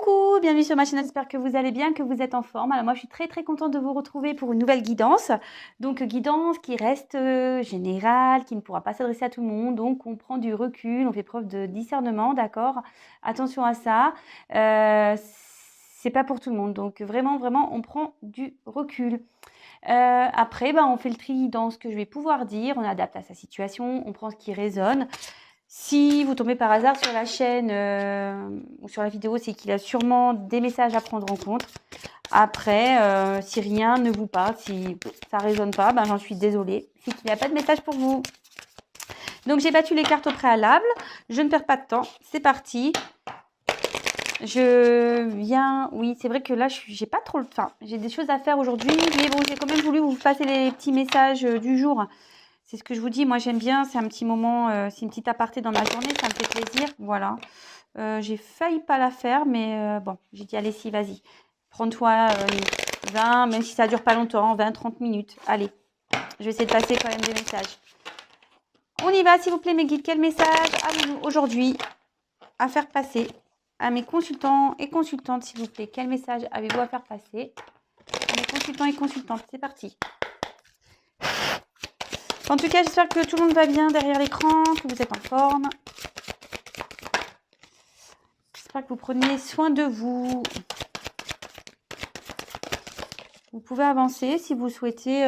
Coucou, bienvenue sur ma chaîne, j'espère que vous allez bien, que vous êtes en forme. Alors moi je suis très contente de vous retrouver pour une nouvelle guidance. Donc guidance qui reste générale, qui ne pourra pas s'adresser à tout le monde. Donc on prend du recul, on fait preuve de discernement, d'accord? Attention à ça, c'est pas pour tout le monde. Donc vraiment on prend du recul. Après, on fait le tri dans ce que je vais pouvoir dire, on adapte à sa situation, on prend ce qui résonne. Si vous tombez par hasard sur la chaîne ou sur la vidéo, c'est qu'il a sûrement des messages à prendre en compte. Après, si rien ne vous parle, si ça ne résonne pas, j'en suis désolée. C'est qu'il n'y a pas de message pour vous. Donc, j'ai battu les cartes au préalable. Je ne perds pas de temps. C'est parti. Je viens... Oui, c'est vrai que là, j'ai pas trop le temps. J'ai des choses à faire aujourd'hui. Mais bon, j'ai quand même voulu vous passer les petits messages du jour. C'est ce que je vous dis, moi j'aime bien, c'est un petit moment, c'est une petite aparté dans ma journée, ça me fait plaisir, voilà. J'ai failli pas la faire, mais bon, j'ai dit allez si, vas-y, prends-toi 20, même si ça dure pas longtemps, 20-30 minutes, allez. Je vais essayer de passer quand même des messages. On y va, s'il vous plaît mes guides, quel message avez-vous aujourd'hui à faire passer à mes consultants et consultantes, s'il vous plaît? Quel message avez-vous à faire passer à mes consultants et consultantes? C'est parti. En tout cas, j'espère que tout le monde va bien derrière l'écran, que vous êtes en forme. J'espère que vous prenez soin de vous. Vous pouvez avancer si vous souhaitez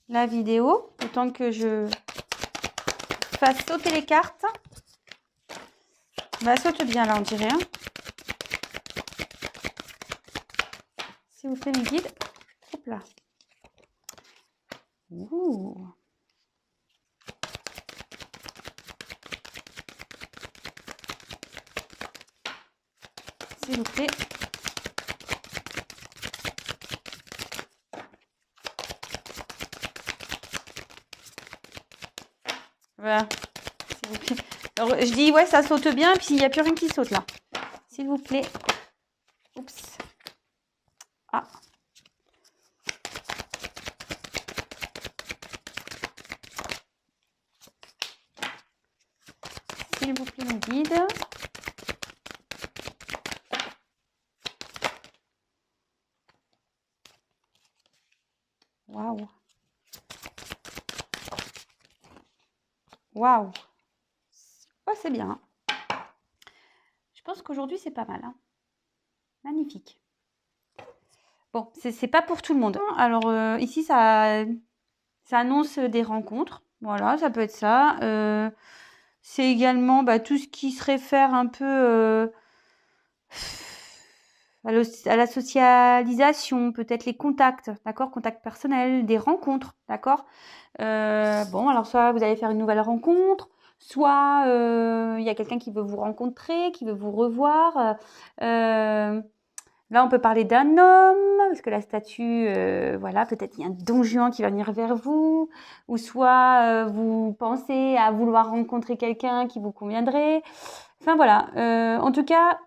la vidéo, autant que je fasse sauter les cartes. Elle saute bien là, on dirait. Hein. S'il vous plaît, mes guides. Hop là. Ouh. S'il vous plaît. Voilà. S'il vous plaît. Alors, je dis, ouais, ça saute bien, puis il n'y a plus rien qui saute là. S'il vous plaît. Oups. Ah. S'il vous plaît, mon guide. Waouh. Waouh. Ouais, c'est bien. Je pense qu'aujourd'hui, c'est pas mal. Hein. Magnifique. Bon, c'est pas pour tout le monde. Alors, ici, ça annonce des rencontres. Voilà, ça peut être ça. C'est également tout ce qui se réfère un peu à la socialisation, peut-être les contacts, d'accord? Contacts personnels, des rencontres, d'accord? Bon, alors soit vous allez faire une nouvelle rencontre, soit il y a quelqu'un qui veut vous rencontrer, qui veut vous revoir. Là, on peut parler d'un homme, parce que la statue, voilà, peut-être il y a un don Juan qui va venir vers vous, ou soit vous pensez à vouloir rencontrer quelqu'un qui vous conviendrait. Enfin, voilà. En tout cas,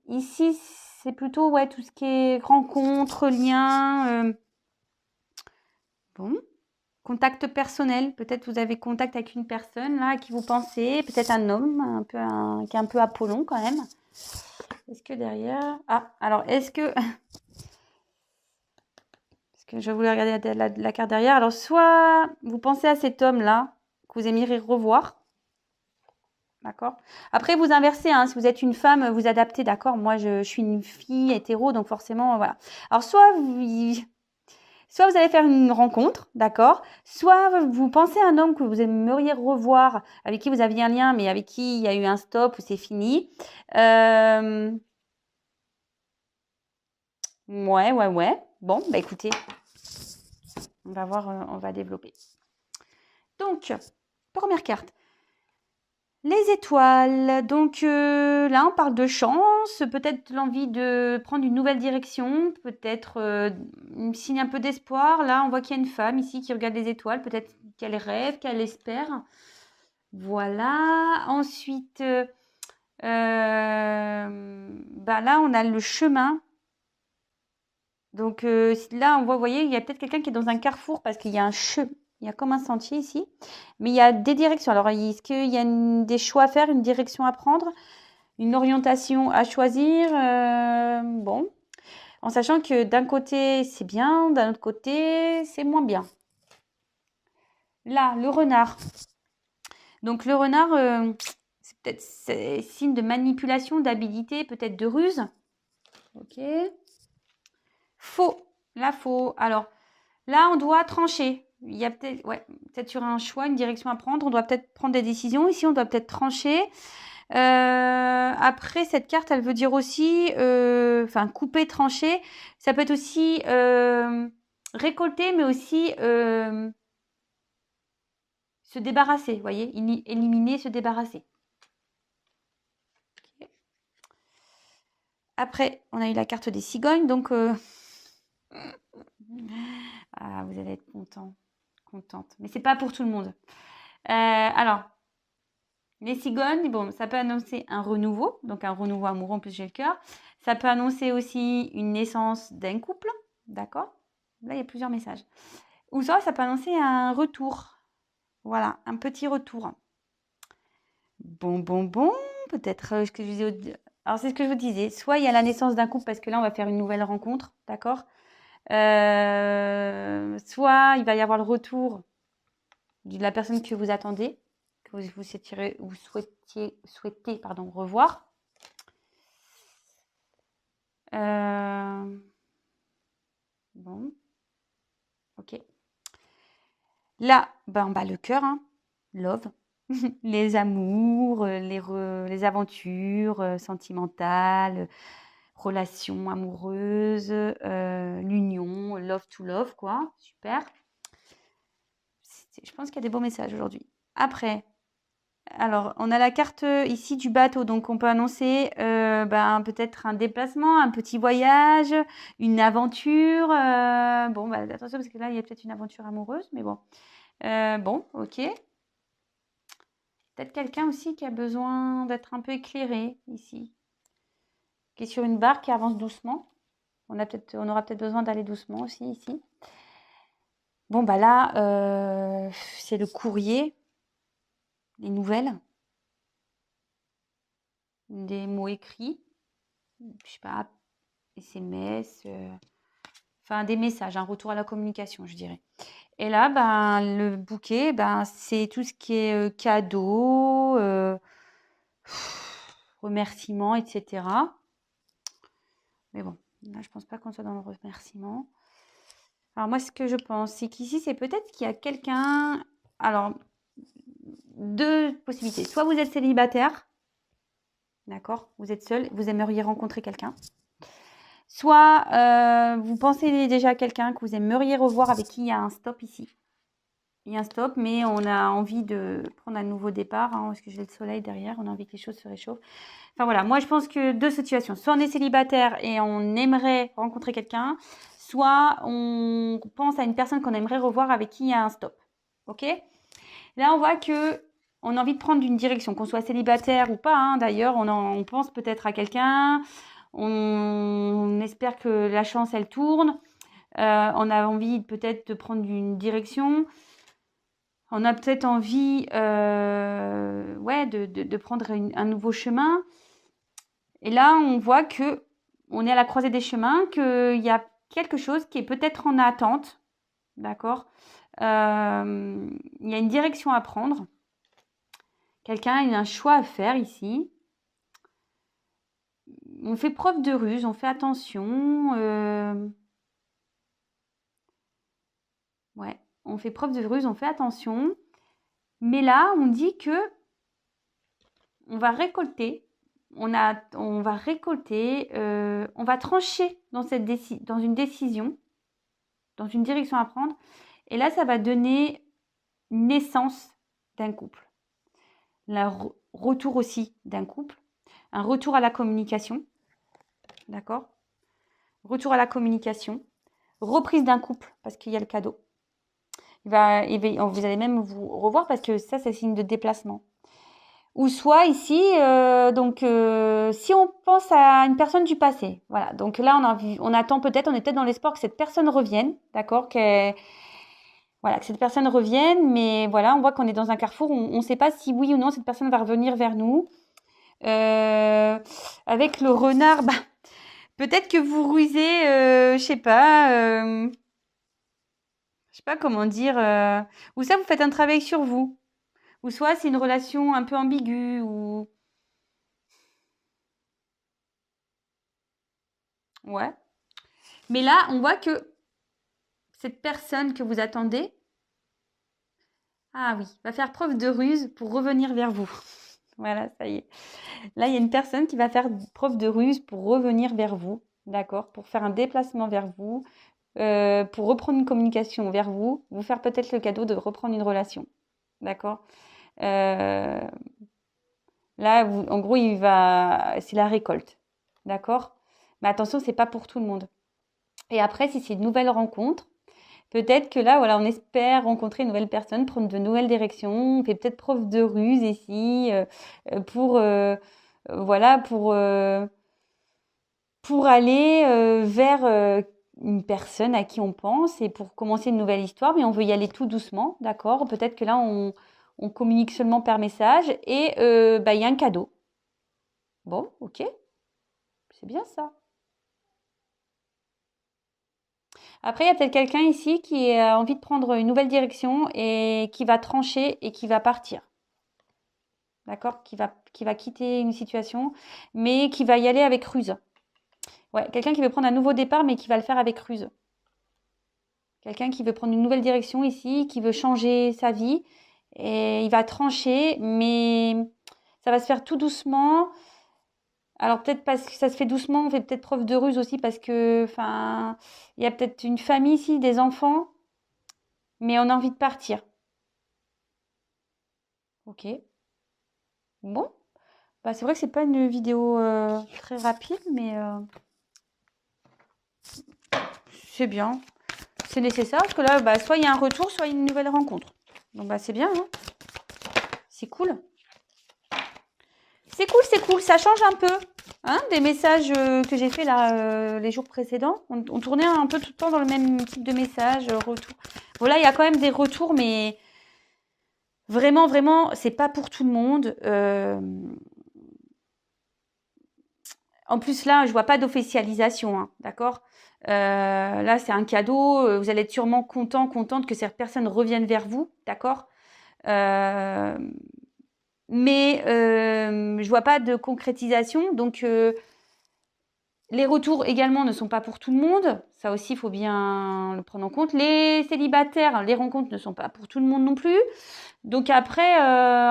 ici, c'est plutôt ouais, tout ce qui est rencontre, lien. Bon, contact personnel. Peut-être vous avez contact avec une personne là à qui vous pensez, peut-être un homme qui est un peu Apollon quand même. Est-ce que derrière... Ah, alors, est-ce que... Parce que je voulais regarder la carte derrière. Alors, soit vous pensez à cet homme-là, que vous aimeriez revoir. D'accord. Après, vous inversez. Hein, si vous êtes une femme, vous adaptez. D'accord. Moi, je suis une fille hétéro, donc forcément, voilà. Alors, soit vous allez faire une rencontre, d'accord. Soit vous pensez à un homme que vous aimeriez revoir, avec qui vous aviez un lien, mais avec qui il y a eu un stop ou c'est fini. Ouais. Bon, écoutez, on va voir, on va développer. Donc, première carte. Les étoiles. Donc là, on parle de chance, peut-être l'envie de prendre une nouvelle direction, peut-être un signe un peu d'espoir. Là, on voit qu'il y a une femme ici qui regarde les étoiles, peut-être qu'elle rêve, qu'elle espère. Voilà. Ensuite, là, on a le chemin. Donc là, on voit, vous voyez, il y a peut-être quelqu'un qui est dans un carrefour parce qu'il y a un chemin. Il y a comme un sentier ici. Mais il y a des directions. Alors, est-ce qu'il y a des choix à faire, une direction à prendre, une orientation à choisir? Bon, en sachant que d'un côté, c'est bien, d'un autre côté, c'est moins bien. Là, le renard. Donc, le renard, c'est peut-être signe de manipulation, d'habilité, peut-être de ruse. Ok. Faux. Là, faux. Alors, là, on doit trancher. Il y a peut-être, ouais, peut-être sur un choix, une direction à prendre. On doit peut-être prendre des décisions. Ici, on doit peut-être trancher. Après, cette carte, elle veut dire aussi, enfin, couper, trancher. Ça peut être aussi récolter, mais aussi se débarrasser. Vous voyez, éliminer, se débarrasser. Okay. Après, on a eu la carte des cigognes, donc ah, vous allez être contente. Mais c'est pas pour tout le monde. Alors, les cigognes, bon, ça peut annoncer un renouveau, donc un renouveau amoureux, en plus j'ai le cœur. Ça peut annoncer aussi une naissance d'un couple, d'accord? Là, il y a plusieurs messages. Ou soit ça peut annoncer un retour. Voilà, un petit retour. Bon, peut-être ce que je disais. Alors, c'est ce que je vous disais. Soit il y a la naissance d'un couple, parce que là, on va faire une nouvelle rencontre, d'accord? Soit il va y avoir le retour de la personne que vous attendez, que vous souhaitez revoir. Bon, ok. Là, ben, le cœur, hein, love, les amours, les aventures sentimentales, relations amoureuses, l'union, love to love, quoi. Super. Je pense qu'il y a des beaux messages aujourd'hui. Après, alors, on a la carte ici du bateau, donc on peut annoncer peut-être un déplacement, un petit voyage, une aventure. Bon, attention parce que là, il y a peut-être une aventure amoureuse, mais bon. Bon, ok. Peut-être quelqu'un aussi qui a besoin d'être un peu éclairé ici, qui est sur une barque qui avance doucement. On aura peut-être besoin d'aller doucement aussi ici. Bon, là, c'est le courrier, les nouvelles, des mots écrits, je sais pas, SMS, enfin des messages, un retour à la communication, je dirais. Et là, le bouquet, c'est tout ce qui est cadeau, remerciements, etc. Mais bon, là, je pense pas qu'on soit dans le remerciement. Alors moi, ce que je pense, c'est qu'ici, c'est peut-être qu'il y a quelqu'un... Alors, deux possibilités. Soit vous êtes célibataire, d'accord, vous êtes seul, vous aimeriez rencontrer quelqu'un. Soit vous pensez déjà à quelqu'un que vous aimeriez revoir avec qui il y a un stop ici. Il y a un stop, mais on a envie de prendre un nouveau départ, hein, parce que j'ai le soleil derrière, on a envie que les choses se réchauffent. Enfin voilà, moi je pense que deux situations. Soit on est célibataire et on aimerait rencontrer quelqu'un, soit on pense à une personne qu'on aimerait revoir avec qui il y a un stop. Ok? Là, on voit que on a envie de prendre une direction, qu'on soit célibataire ou pas. Hein, d'ailleurs, on pense peut-être à quelqu'un. On espère que la chance, elle tourne. On a envie peut-être de prendre une direction. On a peut-être envie de prendre un nouveau chemin. Et là, on voit que on est à la croisée des chemins, qu'il y a quelque chose qui est peut-être en attente. D'accord? Il y a une direction à prendre. Quelqu'un a un choix à faire ici. On fait preuve de ruse, on fait attention. Ouais, on fait preuve de ruse, on fait attention. Mais là, on dit que on va récolter. On va récolter, on va trancher dans une décision, dans une direction à prendre. Et là, ça va donner naissance d'un couple. Le retour aussi d'un couple. Un retour à la communication. D'accord? Retour à la communication. Reprise d'un couple, parce qu'il y a le cadeau. Vous allez même vous revoir, parce que ça, c'est signe de déplacement. Ou soit ici, si on pense à une personne du passé, voilà. Donc là, on attend peut-être, on est peut-être dans l'espoir que cette personne revienne, d'accord, Voilà, que cette personne revienne, mais voilà, on voit qu'on est dans un carrefour, on ne sait pas si oui ou non cette personne va revenir vers nous. Avec le renard, bah, peut-être que vous rusez, je sais pas comment dire, ou ça vous faites un travail sur vous, ou soit c'est une relation un peu ambiguë, ou ouais. Mais là, on voit que cette personne que vous attendez, ah oui, va faire preuve de ruse pour revenir vers vous. Voilà, ça y est. Là, il y a une personne qui va faire preuve de ruse pour revenir vers vous, d'accord, pour faire un déplacement vers vous, pour reprendre une communication vers vous, vous faire peut-être le cadeau de reprendre une relation, d'accord. Euh, Là, en gros, c'est la récolte, d'accord. Mais attention, c'est pas pour tout le monde. Et après, si c'est une nouvelle rencontre, peut-être que là, voilà, on espère rencontrer une nouvelle personne, prendre de nouvelles directions, on fait peut-être preuve de ruse ici pour, voilà, pour aller vers une personne à qui on pense et pour commencer une nouvelle histoire, mais on veut y aller tout doucement, d'accord? Peut-être que là, on communique seulement par message et bah, il y a un cadeau. Bon, ok, c'est bien ça. Après, il y a peut-être quelqu'un ici qui a envie de prendre une nouvelle direction et qui va trancher et qui va partir. D'accord? Qui va quitter une situation, mais qui va y aller avec ruse. Ouais, quelqu'un qui veut prendre un nouveau départ, mais qui va le faire avec ruse. Quelqu'un qui veut prendre une nouvelle direction ici, qui veut changer sa vie. Et il va trancher, mais ça va se faire tout doucement. Alors peut-être parce que ça se fait doucement, on fait peut-être preuve de ruse aussi parce que, enfin, il y a peut-être une famille ici, des enfants, mais on a envie de partir. Ok. Bon, bah c'est vrai que c'est pas une vidéo très rapide, mais c'est bien. C'est nécessaire parce que là, bah, soit il y a un retour, soit il y a une nouvelle rencontre. Donc bah c'est bien, hein. C'est cool. C'est cool, ça change un peu. Hein, des messages que j'ai fait là les jours précédents. On tournait un peu tout le temps dans le même type de message, retour. Voilà, il y a quand même des retours, mais vraiment, vraiment, c'est pas pour tout le monde. En plus, là, je vois pas d'officialisation, hein, d'accord. Là, c'est un cadeau. Vous allez être sûrement contente que cette personne revienne vers vous, d'accord. Euh, mais je vois pas de concrétisation. Donc, les retours également ne sont pas pour tout le monde. Ça aussi, il faut bien le prendre en compte. Les célibataires, les rencontres ne sont pas pour tout le monde non plus. Donc après,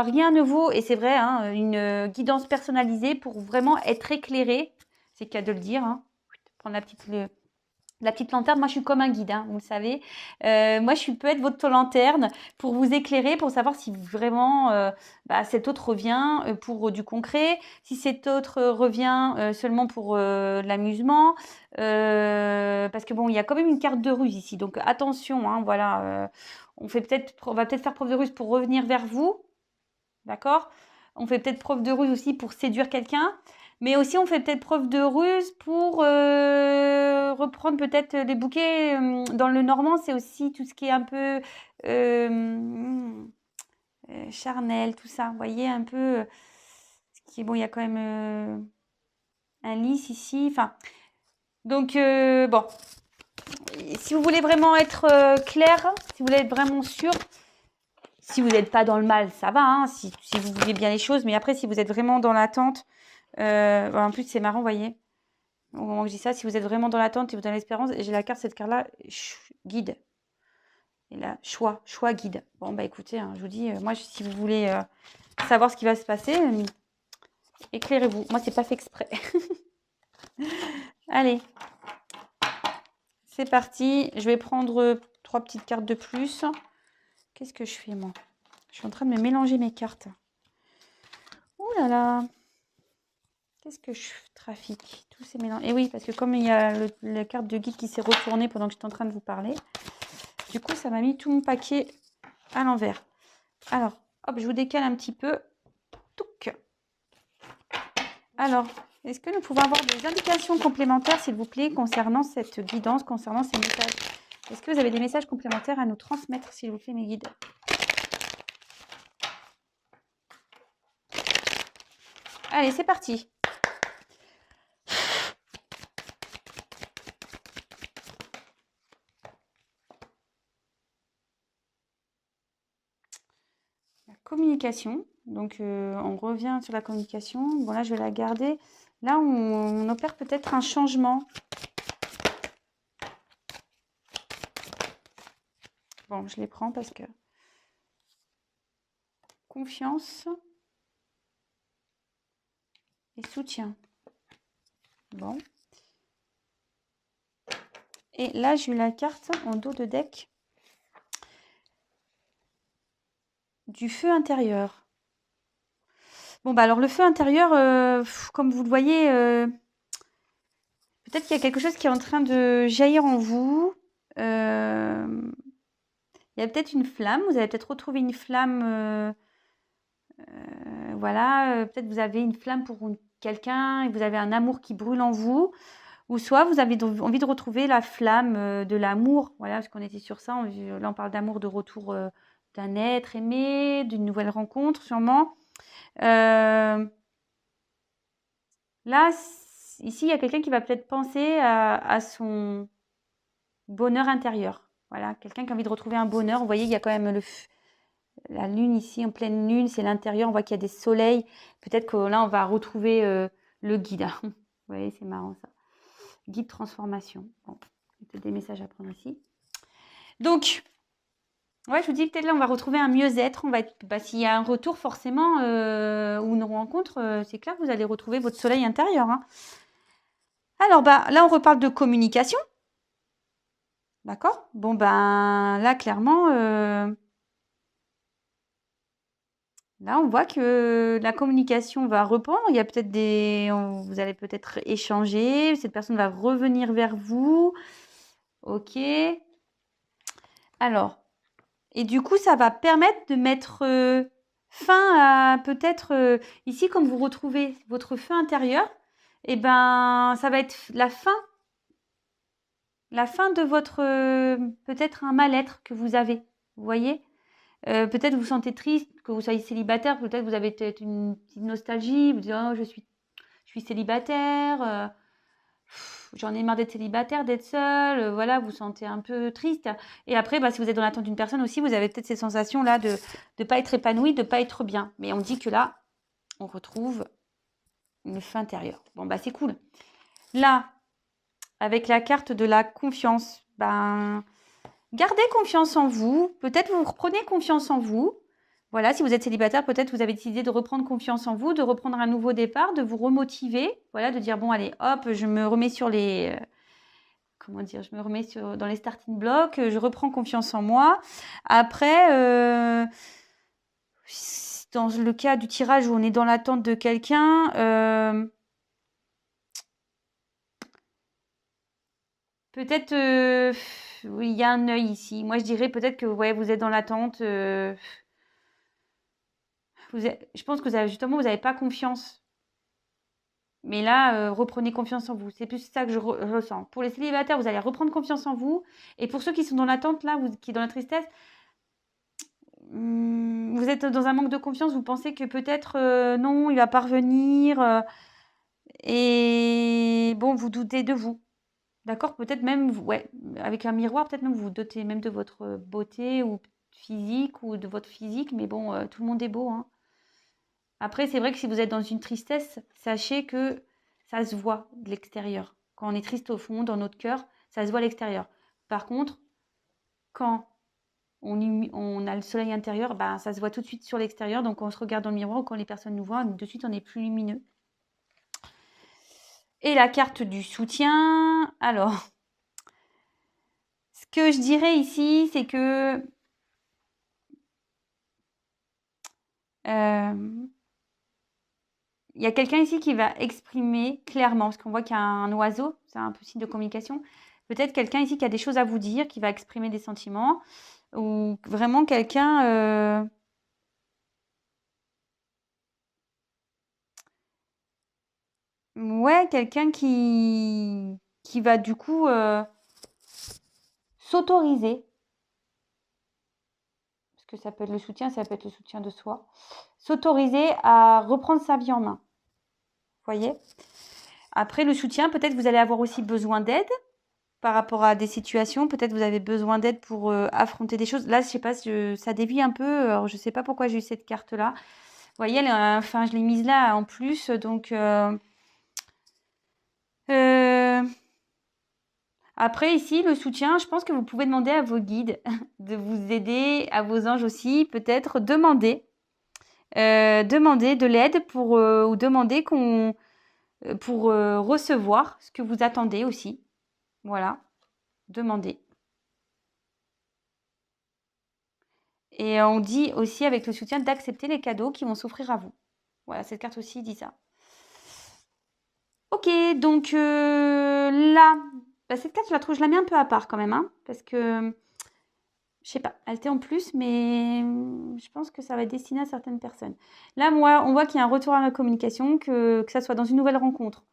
rien ne vaut, et c'est vrai, hein, une guidance personnalisée pour vraiment être éclairé. C'est le cas de le dire. Hein. Prendre la petite lanterne. Moi, je suis comme un guide, hein, vous le savez. Moi, peux être votre lanterne pour vous éclairer, pour savoir si vraiment bah, cet autre revient pour du concret, si cet autre revient seulement pour l'amusement. Parce que bon, il y a quand même une carte de ruse ici. Donc attention, hein, voilà. On va peut-être faire preuve de ruse pour revenir vers vous. D'accord? On fait peut-être preuve de ruse aussi pour séduire quelqu'un. Mais aussi, on fait peut-être preuve de ruse pour reprendre peut-être les bouquets. Dans le normand, c'est aussi tout ce qui est un peu charnel, tout ça. Vous voyez, un peu. Ce qui est bon, il y a quand même un lys ici. Enfin, donc, bon. Si vous voulez vraiment être clair, si vous voulez être vraiment sûr, si vous n'êtes pas dans le mal, ça va. Hein, si vous voulez bien les choses. Mais après, si vous êtes vraiment dans l'attente, en plus, c'est marrant, vous voyez. Au moment où je dis ça, si vous êtes vraiment dans l'attente et vous dans l'espérance, j'ai la carte, cette carte-là, guide. Et là, choix guide. Bon, bah écoutez, hein, je vous dis, moi, si vous voulez savoir ce qui va se passer, éclairez-vous. Moi, c'est pas fait exprès. Allez, c'est parti. Je vais prendre 3 petites cartes de plus. Qu'est-ce que je fais, moi? Je suis en train de me mélanger mes cartes. Ouh là là. Qu'est-ce que je trafique? Tous ces mélanges. Et oui, parce que comme il y a la carte de guide qui s'est retournée pendant que j'étais en train de vous parler, du coup, ça m'a mis tout mon paquet à l'envers. Alors, hop, je vous décale un petit peu. Touc. Alors, est-ce que nous pouvons avoir des indications complémentaires, s'il vous plaît, concernant cette guidance, concernant ces messages Est-ce que vous avez des messages complémentaires à nous transmettre, s'il vous plaît, mes guides? Allez, c'est parti. La communication. Donc, on revient sur la communication. Bon, là, je vais la garder. Là, on opère peut-être un changement. Bon, je les prends parce que... Confiance et soutien. Bon. Et là, j'ai eu la carte en dos de deck du feu intérieur. Bon, bah alors le feu intérieur, comme vous le voyez, peut-être qu'il y a quelque chose qui est en train de jaillir en vous. Il y a peut-être une flamme. Vous avez peut-être retrouvé une flamme. Voilà, peut-être vous avez une flamme pour quelqu'un et vous avez un amour qui brûle en vous. Ou soit vous avez envie de retrouver la flamme de l'amour. Voilà, parce qu'on était sur ça. Là, on parle d'amour, de retour d'un être aimé, d'une nouvelle rencontre sûrement. Là, ici, il y a quelqu'un qui va peut-être penser à son bonheur intérieur. Voilà, quelqu'un qui a envie de retrouver un bonheur. Vous voyez, il y a quand même la lune ici, en pleine lune, c'est l'intérieur. On voit qu'il y a des soleils. Peut-être que là, on va retrouver le guide. Vous voyez, c'est marrant ça. Guide transformation. Bon, il y a peut-être des messages à prendre ici. Donc, ouais, je vous dis, peut-être là, on va retrouver un mieux-être. On va être, s'il y a un retour forcément ou une rencontre, c'est clair que vous allez retrouver votre soleil intérieur. Hein. Alors, là, on reparle de communication. D'accord? Bon, là, clairement, là, on voit que la communication va reprendre. Il y a peut-être vous allez peut-être échanger. Cette personne va revenir vers vous. Ok. Alors, et du coup, ça va permettre de mettre fin à peut-être ici, comme vous retrouvez votre feu intérieur, et ça va être la fin de votre peut-être un mal-être que vous avez. Vous voyez? Peut-être vous vous sentez triste, que vous soyez célibataire, peut-être vous avez peut-être une petite nostalgie, vous dites oh, je suis célibataire, j'en ai marre d'être célibataire, d'être seule, voilà, vous vous sentez un peu triste. Et après, si vous êtes dans l'attente d'une personne aussi, vous avez peut-être ces sensations-là de ne pas être épanoui, de ne pas être bien. Mais on dit que là, on retrouve le feu intérieur. Bon, c'est cool. Là, avec la carte de la confiance, gardez confiance en vous. Peut-être vous reprenez confiance en vous. Voilà, si vous êtes célibataire, peut-être vous avez décidé de reprendre confiance en vous, de reprendre un nouveau départ, de vous remotiver. Voilà, de dire bon, allez, hop, je me remets sur les. Comment dire, je me remets dans les starting blocks, je reprends confiance en moi. Après, dans le cas du tirage où on est dans l'attente de quelqu'un, peut-être, oui, il y a un œil ici. Moi, je dirais peut-être que ouais, vous êtes dans l'attente. Je pense que justement, vous n'avez pas confiance. Mais là, reprenez confiance en vous. C'est plus ça que je ressens. Pour les célibataires, vous allez reprendre confiance en vous. Et pour ceux qui sont dans l'attente, là, qui sont dans la tristesse, vous êtes dans un manque de confiance. Vous pensez que peut-être, non, il va pas revenir. Et bon, vous doutez de vous. D'accord? Peut-être même, ouais, avec un miroir, peut-être même vous vous doutez même de votre beauté ou physique ou de votre physique. Mais bon, tout le monde est beau, hein. Après, c'est vrai que si vous êtes dans une tristesse, sachez que ça se voit de l'extérieur. Quand on est triste au fond, dans notre cœur, ça se voit à l'extérieur. Par contre, quand on a le soleil intérieur, ça se voit tout de suite sur l'extérieur. Donc, quand on se regarde dans le miroir ou quand les personnes nous voient, de suite, on est plus lumineux. Et la carte du soutien. Alors, ce que je dirais ici, c'est que il y a quelqu'un ici qui va exprimer clairement, parce qu'on voit qu'il y a un oiseau, c'est un peu signe de communication. Peut-être quelqu'un ici qui a des choses à vous dire, qui va exprimer des sentiments, ou vraiment quelqu'un... ouais, quelqu'un qui va du coup s'autoriser, parce que ça peut être le soutien, ça peut être le soutien de soi, s'autoriser à reprendre sa vie en main. Vous voyez? Après, le soutien, peut-être vous allez avoir aussi besoin d'aide par rapport à des situations. Peut-être vous avez besoin d'aide pour affronter des choses. Là, je sais pas, ça dévie un peu. Alors, je sais pas pourquoi j'ai eu cette carte-là. Vous voyez, enfin, je l'ai mise là en plus. Donc, après, ici, le soutien, je pense que vous pouvez demander à vos guides de vous aider, à vos anges aussi, peut-être demander de l'aide ou demander pour recevoir ce que vous attendez aussi. Voilà, demandez. Et on dit aussi avec le soutien d'accepter les cadeaux qui vont s'offrir à vous. Voilà, cette carte aussi dit ça. Ok, donc là, cette carte, je la mets un peu à part quand même, hein, parce que, je sais pas, elle était en plus, mais je pense que ça va être destiné à certaines personnes. Là, moi, on voit qu'il y a un retour à la communication, que ça soit dans une nouvelle rencontre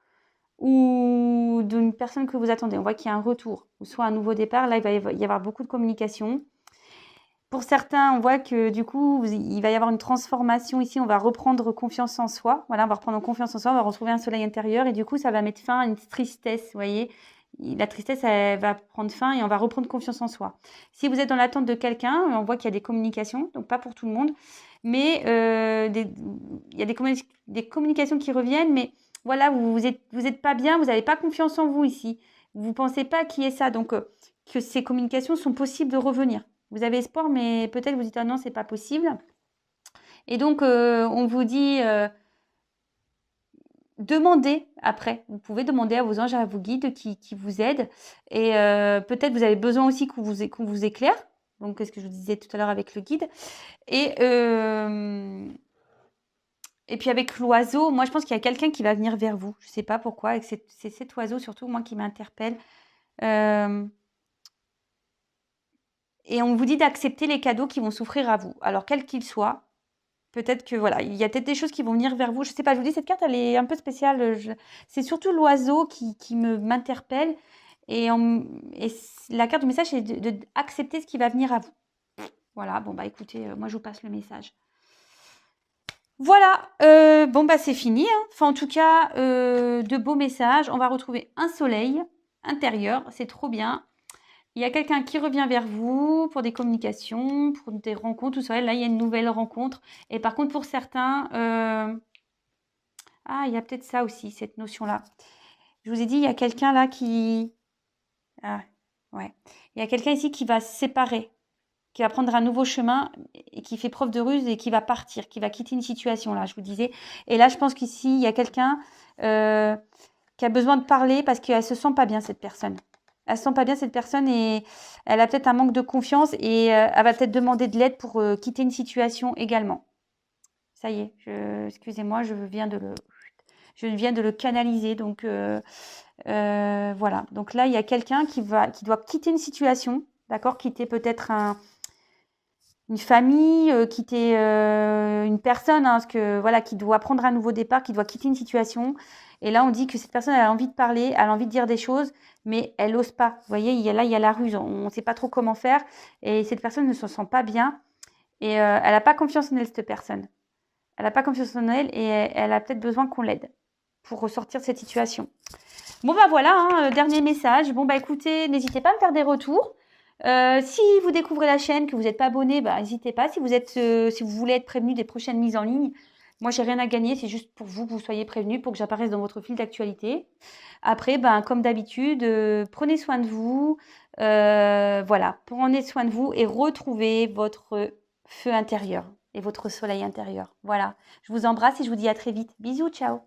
ou d'une personne que vous attendez. On voit qu'il y a un retour, ou soit un nouveau départ. Là, il va y avoir beaucoup de communication. Pour certains, on voit que du coup, il va y avoir une transformation ici. On va reprendre confiance en soi. Voilà, on va reprendre confiance en soi, on va retrouver un soleil intérieur. Et du coup, ça va mettre fin à une tristesse, vous voyez. La tristesse, elle va prendre fin et on va reprendre confiance en soi. Si vous êtes dans l'attente de quelqu'un, on voit qu'il y a des communications, donc pas pour tout le monde. Mais il y a des communications qui reviennent. Mais voilà, vous êtes pas bien, vous n'avez pas confiance en vous ici. Vous ne pensez pas qu'il y ait ça. Donc, que ces communications sont possibles de revenir. Vous avez espoir, mais peut-être vous dites, ah non, c'est pas possible. Et donc, on vous dit, demandez après. Vous pouvez demander à vos anges, à vos guides qui vous aident. Et peut-être vous avez besoin aussi qu'on vous éclaire. Donc, ce que je vous disais tout à l'heure avec le guide. Et puis avec l'oiseau, moi je pense qu'il y a quelqu'un qui va venir vers vous. Je ne sais pas pourquoi. C'est cet oiseau surtout, moi, qui m'interpelle. Et on vous dit d'accepter les cadeaux qui vont s'offrir à vous. Alors, quels qu'ils soient, peut-être que, voilà, il y a peut-être des choses qui vont venir vers vous. Je ne sais pas, je vous dis, cette carte, elle est un peu spéciale. C'est surtout l'oiseau qui m'interpelle. Et la carte du message, c'est d'accepter ce qui va venir à vous. Voilà, bon, bah écoutez, moi, je vous passe le message. Voilà, bon, bah c'est fini, hein. Enfin, en tout cas, de beaux messages. On va retrouver un soleil intérieur, c'est trop bien. Il y a quelqu'un qui revient vers vous pour des communications, pour des rencontres, tout ça. Là, il y a une nouvelle rencontre. Et par contre, pour certains, il y a peut-être ça aussi, cette notion-là. Je vous ai dit, il y a quelqu'un là qui... Ah, ouais. Il y a quelqu'un ici qui va se séparer, qui va prendre un nouveau chemin et qui fait preuve de ruse et qui va partir, qui va quitter une situation, là, je vous disais. Et là, je pense qu'ici, il y a quelqu'un qui a besoin de parler parce qu'elle se sent pas bien, cette personne. Elle se sent pas bien, cette personne, et elle a peut-être un manque de confiance et elle va peut-être demander de l'aide pour quitter une situation également. Ça y est, excusez-moi, je viens de le canaliser. Donc, voilà. Donc là, il y a quelqu'un qui doit quitter une situation, d'accord? Quitter peut-être une famille, quitter une personne, hein, parce que, voilà, qui doit prendre un nouveau départ, qui doit quitter une situation. Et là, on dit que cette personne, elle a envie de parler, elle a envie de dire des choses, mais elle n'ose pas. Vous voyez, il y a la ruse, on ne sait pas trop comment faire. Et cette personne ne se sent pas bien. Et elle n'a pas confiance en elle, cette personne. Elle n'a pas confiance en elle et elle a peut-être besoin qu'on l'aide pour ressortir de cette situation. Bon, bah voilà, hein, dernier message. Bon, bah écoutez, n'hésitez pas à me faire des retours. Si vous découvrez la chaîne, que vous n'êtes pas abonné, bah n'hésitez pas. Si vous voulez être prévenu des prochaines mises en ligne, moi j'ai rien à gagner, c'est juste pour vous que vous soyez prévenu, pour que j'apparaisse dans votre fil d'actualité. Après, ben comme d'habitude, prenez soin de vous. Voilà, prenez soin de vous et retrouvez votre feu intérieur et votre soleil intérieur. Voilà, je vous embrasse et je vous dis à très vite. Bisous, ciao.